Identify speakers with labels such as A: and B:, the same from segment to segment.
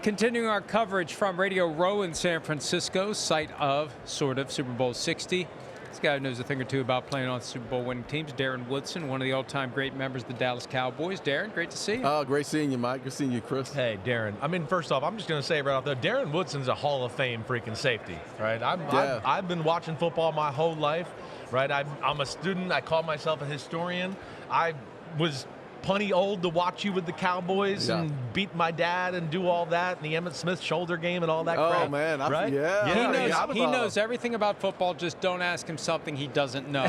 A: Continuing our coverage from Radio Row in San Francisco, site of, sort of, Super Bowl 60. This guy knows a thing or two about playing on Super Bowl winning teams. Darren Woodson, one of the all-time great members of the Dallas Cowboys. Darren, great to see you.
B: Oh, great seeing you, Mike. Good seeing you, Chris.
C: Hey, Darren. I mean, first off, I'm just going to say right off there, Darren Woodson's a Hall of Fame freaking safety, right? I've been watching football my whole life, right? I'm a student. I call myself a historian. I was plenty old to watch you with the Cowboys and beat my dad and do all that, and the Emmitt Smith shoulder game and all that crap.
B: Oh, man.
C: Right?
A: He knows everything about football. Just don't ask him something he doesn't know.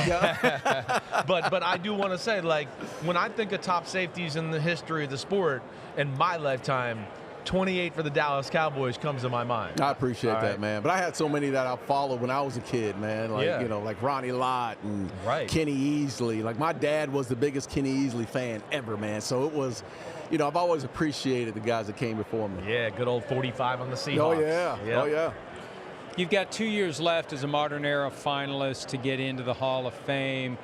C: But I do want to say, like, when I think of top safeties in the history of the sport, in my lifetime, 28 for the Dallas Cowboys comes to my mind.
B: I appreciate that, man. But I had so many that I followed when I was a kid, man. Like, you know, like Ronnie Lott and Kenny Easley. Like, my dad was the biggest Kenny Easley fan ever, man. So it was, you know, I've always appreciated the guys that came before me.
C: Yeah, good old 45 on the Seahawks.
B: Oh, yeah.
C: Yep.
B: Oh, yeah.
A: You've got 2 years left as a modern era finalist to get into the Hall of Fame.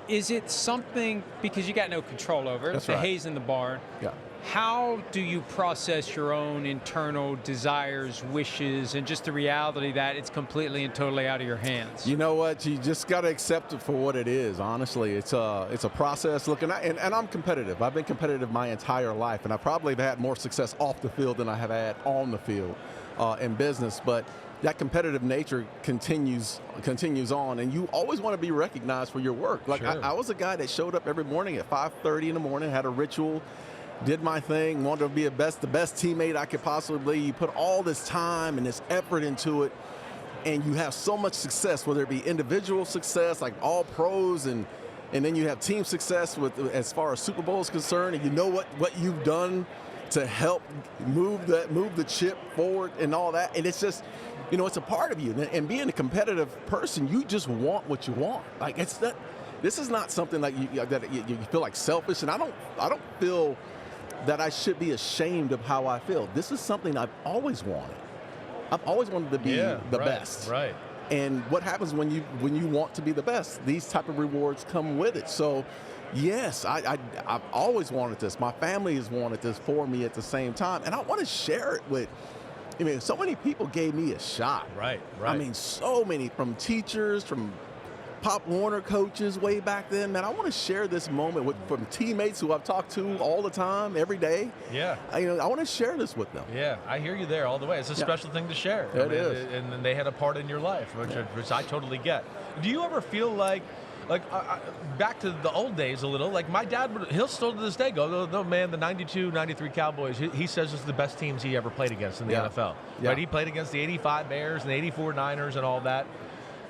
A: Is it something, because you got no control over it,
B: That's
A: the
B: right.
A: hay's in the barn.
B: Yeah.
A: How do you process your own internal desires, wishes, and just the reality that it's completely and totally out of your hands?
B: You know what? You just got to accept it for what it is, honestly. It's a process looking at, and I'm competitive. I've been competitive my entire life, and I probably have had more success off the field than I have had on the field in business. But that competitive nature continues on, and you always want to be recognized for your work. Like, I was a guy that showed up every morning at 5:30 in the morning, had a ritual, did my thing, wanted to be the best teammate I could possibly be. You put all this time and this effort into it, and you have so much success, whether it be individual success, like all pros, and then you have team success with as far as Super Bowl is concerned, and you know what you've done to help move the chip forward and all that. And it's just, you know, it's a part of you. And being a competitive person, you just want what you want. Like, it's that. This is not something like you feel like selfish, and I don't feel that I should be ashamed of how I feel. This is something I've always wanted. I've always wanted to be the best.
C: Right.
B: And what happens when you want to be the best? These type of rewards come with it. So, yes, I've always wanted this. My family has wanted this for me at the same time, and I want to share it with. I mean, so many people gave me a shot.
C: Right.
B: I mean, so many, from teachers, from Pop Warner coaches way back then, man. I want to share this moment from teammates who I've talked to all the time, every day.
C: Yeah.
B: I want to share this with them.
C: Yeah, I hear you there all the way. It's a special thing to share.
B: It is.
C: And they had a part in your life, which I totally get. Do you ever feel like back to the old days a little, like my dad, he'll still to this day go, no, man, the 92, 93 Cowboys, he says it's the best teams he ever played against in the NFL.
B: Yeah.
C: Right? He played against the 85 Bears and the 84 Niners and all that.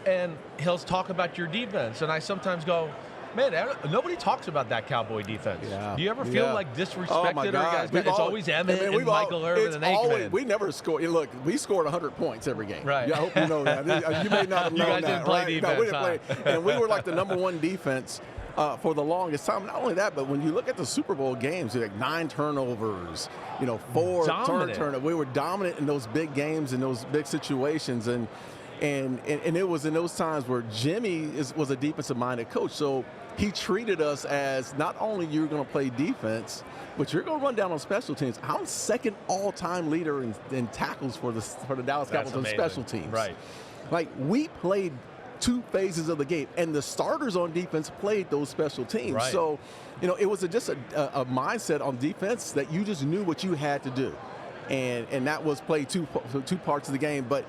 C: And he'll talk about your defense, and I sometimes go, man, nobody talks about that Cowboy defense. Yeah. Do you ever feel like disrespected?
B: Oh my God.
C: It's always Emmett and Michael Irvin and Aikman.
B: We never scored. Look, we scored 100 points every game.
C: Right.
B: I hope you know that. You may not have known that.
C: You guys didn't play defense.
B: No, we didn't play. And we were like the #1 defense for the longest time. Not only that, but when you look at the Super Bowl games, like 9 turnovers, 4 turnovers. We were dominant in those big games, in those big situations, and it was in those times where Jimmy was a defensive-minded coach. So he treated us as not only you're going to play defense, but you're going to run down on special teams. I'm second all-time leader in tackles for the Dallas Cowboys on special teams.
C: Right.
B: Like, we played 2 phases of the game, and the starters on defense played those special teams.
C: Right.
B: So, it was just a mindset on defense that you just knew what you had to do. And that was play two parts of the game. But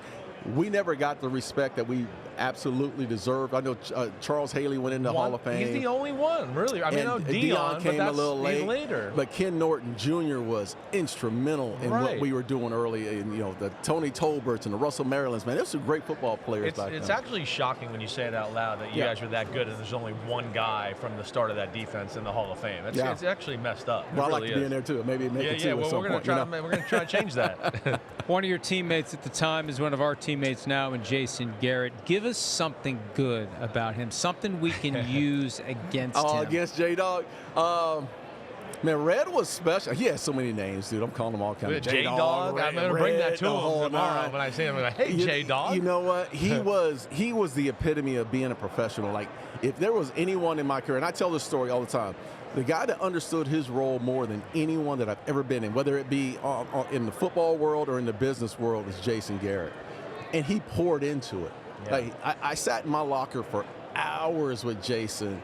B: we never got the respect that we absolutely deserved. I know Charles Haley went into the Hall of Fame.
C: He's the only one, really. I mean, Deion
B: came a little late.
C: Later.
B: But Ken Norton Jr. was instrumental in what we were doing early. And, the Tony Tolberts and the Russell Marylands, man, there's some great football players back then.
C: It's actually shocking when you say it out loud that you guys are that good and there's only one guy from the start of that defense in the Hall of Fame. It's actually messed up.
B: Well, I like to be in there, too. Maybe make it, too, at some point.
C: We're going to try to change that.
A: One of your teammates at the time is one of our teammates now, and Jason Garrett. Give us something good about him, something we can use against him.
B: Against J-Dog? Man, Red was special. He has so many names, dude. I'm calling them all kinds of
C: J-Dog. I'm going to bring that to him tomorrow when I see him. I'm like, hey, J-Dog.
B: You know what? He was the epitome of being a professional. Like, if there was anyone in my career, and I tell this story all the time, the guy that understood his role more than anyone that I've ever been in, whether it be in the football world or in the business world, is Jason Garrett. And he poured into it.
C: Yeah.
B: Like, I sat in my locker for hours with Jason,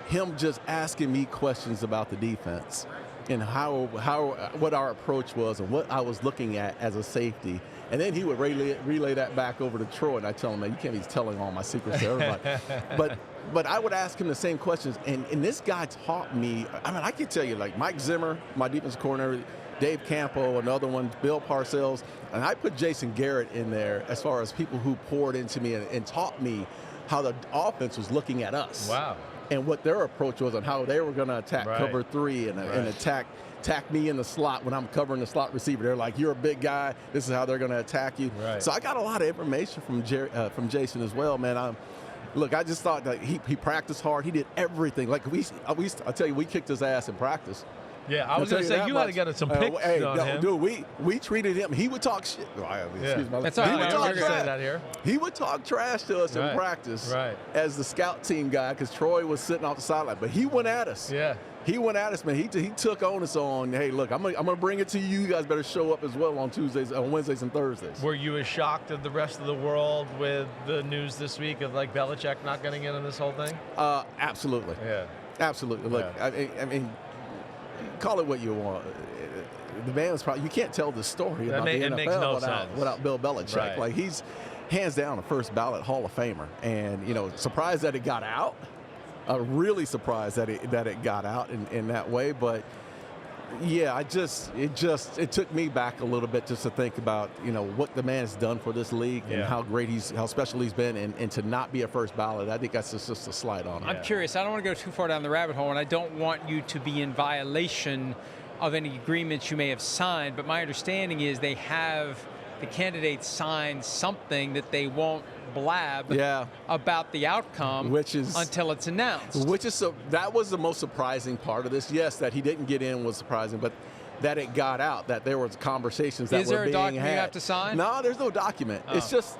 B: him just asking me questions about the defense and what our approach was and what I was looking at as a safety. And then he would relay that back over to Troy, and I tell him, man, you can't be telling all my secrets to everybody. But I would ask him the same questions, and this guy taught me. I mean, I can tell you, like Mike Zimmer, my defensive coordinator, Dave Campo, another one, Bill Parcells, and I put Jason Garrett in there as far as people who poured into me and taught me how the offense was looking at us.
C: Wow.
B: And what their approach was on how they were going to attack cover 3 and attack me in the slot when I'm covering the slot receiver. They're like, you're a big guy. This is how they're going to attack you.
C: Right.
B: So I got a lot of information from Jason as well, man. Look, I just thought that he practiced hard. He did everything. Like I tell you, we kicked his ass in practice.
C: Yeah, I was going to say, you had to get some picks on him.
B: Dude, we treated him. He would talk shit. Excuse me.
A: That's all right.
C: We're going to say that here.
B: He would talk trash to us in practice as the scout team guy because Troy was sitting off the sideline. But he went at us.
C: Yeah.
B: He went at us, man. He took onus on, hey, look, I'm gonna bring it to you. You guys better show up as well on Wednesdays and Thursdays.
C: Were you as shocked as the rest of the world with the news this week of like Belichick not getting in on this whole thing?
B: Absolutely.
C: Yeah.
B: Absolutely. Look, I mean, call it what you want. The man's probably, you can't tell the story about the NFL without Bill Belichick.
C: Right.
B: Like, he's hands down a first ballot Hall of Famer, and surprised that it got out. Really surprised that it got out in that way, but yeah, it took me back a little bit just to think about what the man's done for this league and how special he's been, and to not be a first ballot. I think that's just a slight on him.
A: I'm curious. I don't want to go too far down the rabbit hole, and I don't want you to be in violation of any agreements you may have signed. But my understanding is the candidates signed something that they won't blab about the outcome until it's announced.
B: That was the most surprising part of this. Yes, that he didn't get in was surprising, but that it got out, that there was conversations that were being had.
A: Is there a document you have to sign?
B: No, there's no document. Oh. It's just,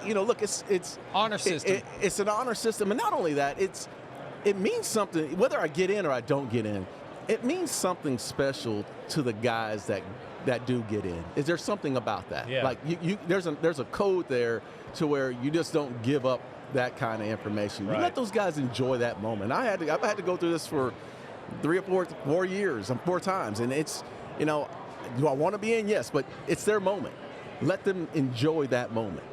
B: look, it's
A: honor system.
B: It's an honor system, and not only that, it means something. Whether I get in or I don't get in, it means something special to the guys that do get in. Is there something about that?
C: Yeah.
B: Like there's a code there to where you just don't give up that kind of information. You let those guys enjoy that moment. I've had to go through this for 3 or 4 years and 4 times, and it's do I want to be in? Yes, but it's their moment. Let them enjoy that moment.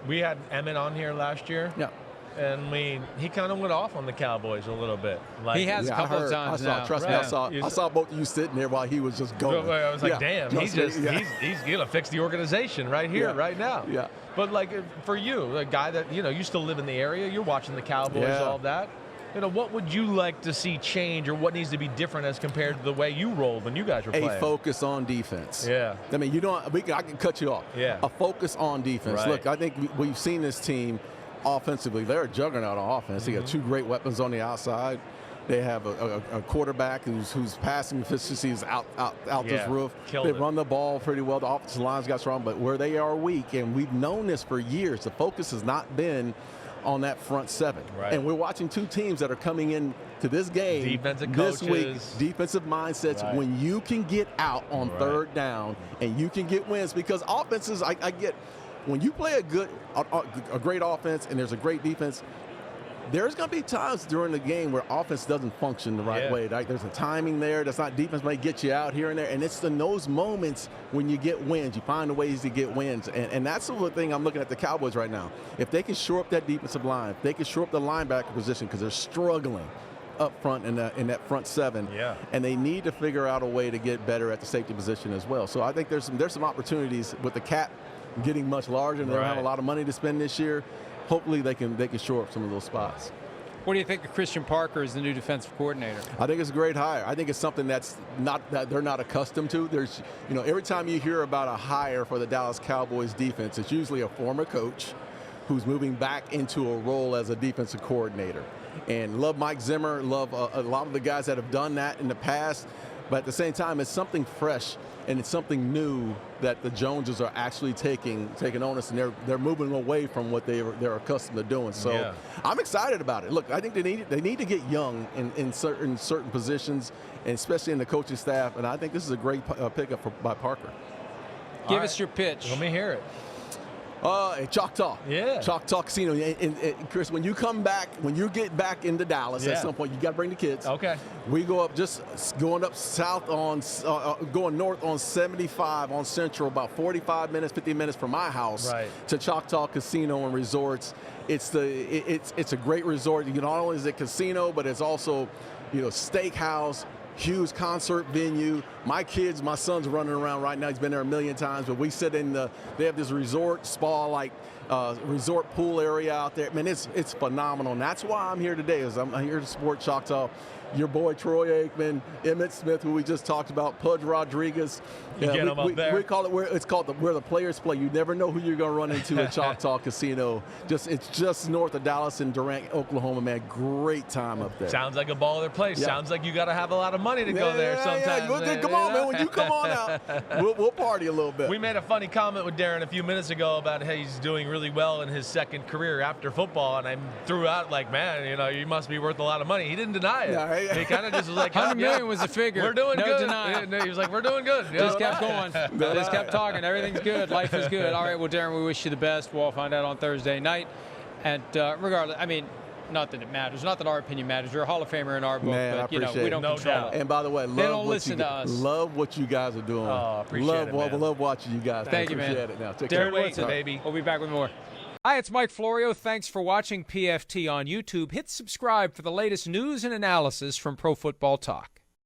C: We had Emmett on here last year.
B: Yeah.
C: And he kind of went off on the Cowboys a little bit.
A: Like, he has a couple of times now.
B: Trust me, I saw both of you sitting there while he was just going.
C: I was like, damn, he's going to fix the organization right here, right now.
B: Yeah.
C: But like for you, a guy that you still live in the area, you're watching the Cowboys, all that. What would you like to see change, or what needs to be different as compared to the way you rolled when you guys were playing?
B: A focus on defense.
C: Yeah.
B: I mean, I can cut you off.
C: Yeah.
B: A focus on defense.
C: Right.
B: Look, I think we've seen this team. Offensively, they're a juggernaut on offense. They got 2 great weapons on the outside. They have a quarterback whose passing efficiency is out this roof. They run the ball pretty well. The offensive line's got strong, but where they are weak, and we've known this for years, the focus has not been on that front 7.
C: Right.
B: And we're watching 2 teams that are coming in to this game this week. Defensive mindsets. When you can get out on 3rd down and you can get wins, because offenses, I get. When you play a great offense and there's a great defense, there's going to be times during the game where offense doesn't function the right way. Right? There's a timing there. That's not defense might get you out here and there. And it's in those moments when you get wins. You find the ways to get wins. And that's the thing I'm looking at the Cowboys right now. If they can shore up that defensive line, if they can shore up the linebacker position, because they're struggling up front in that front 7.
C: Yeah.
B: And they need to figure out a way to get better at the safety position as well. So I think there's some opportunities with the cap getting much larger, and they don't have a lot of money to spend this year. Hopefully they can shore up some of those spots.
A: What do you think of Christian Parker as the new defensive coordinator?
B: I think it's a great hire. I think it's something that they're not accustomed to. There's every time you hear about a hire for the Dallas Cowboys defense, it's usually a former coach who's moving back into a role as a defensive coordinator. And love Mike Zimmer, love a lot of the guys that have done that in the past. But at the same time, it's something fresh and it's something new that the Joneses are actually taking on us, and they're moving away from what they're accustomed to doing. So I'm excited about it. Look, I think they need to get young in certain positions, and especially in the coaching staff. And I think this is a great pickup by Parker.
A: Give us your pitch.
C: Let me hear it.
B: Choctaw.
C: Yeah.
B: Choctaw Casino. And Chris, when you get back into Dallas at some point, you got to bring the kids.
C: Okay.
B: We go up, just going up south on, going north on 75 on Central, about 45 minutes, 50 minutes from my house to Choctaw Casino and Resorts. It's a great resort. You not only is it casino, but it's also, steakhouse, huge concert venue. My son's running around right now. He's been there a million times, but we sit they have this resort spa, resort pool area out there. Man, it's phenomenal. And that's why I'm here today, is I'm here to support Choctaw. Your boy Troy Aikman, Emmett Smith, who we just talked about, Pudge Rodriguez.
C: You get them up there.
B: We call it where the players play. You never know who you're going to run into at Choctaw Casino. It's just north of Dallas in Durant, Oklahoma. Man, great time up there.
C: Sounds like a baller place. Sounds like you got to have a lot of money to go there sometimes.
B: Come on, man. When you come on out, we'll party a little bit.
C: We made a funny comment with Darren a few minutes ago about he's doing really well in his second career after football, and I threw out man, you must be worth a lot of money. He didn't deny it. He kind of just was like,
A: 100 million was the figure.
C: We're doing good.
A: Denial.
C: He was like, we're doing good.
A: Just kept going. Just kept talking. Everything's good. Life is good. All right, well, Darren, we wish you the best. We'll all find out on Thursday night. And regardless, not that it matters. Not that our opinion matters. You're a Hall of Famer in our book, but we don't control it.
B: And by the way, love what you guys are doing.
C: Oh, appreciate it, man.
B: Love watching you guys.
A: Thank you, man.
B: Appreciate it now. Take
A: Darren
B: care.
A: Woodson,
C: baby.
A: We'll be back with more. Hi, it's Mike Florio. Thanks for watching PFT on YouTube. Hit subscribe for the latest news and analysis from Pro Football Talk.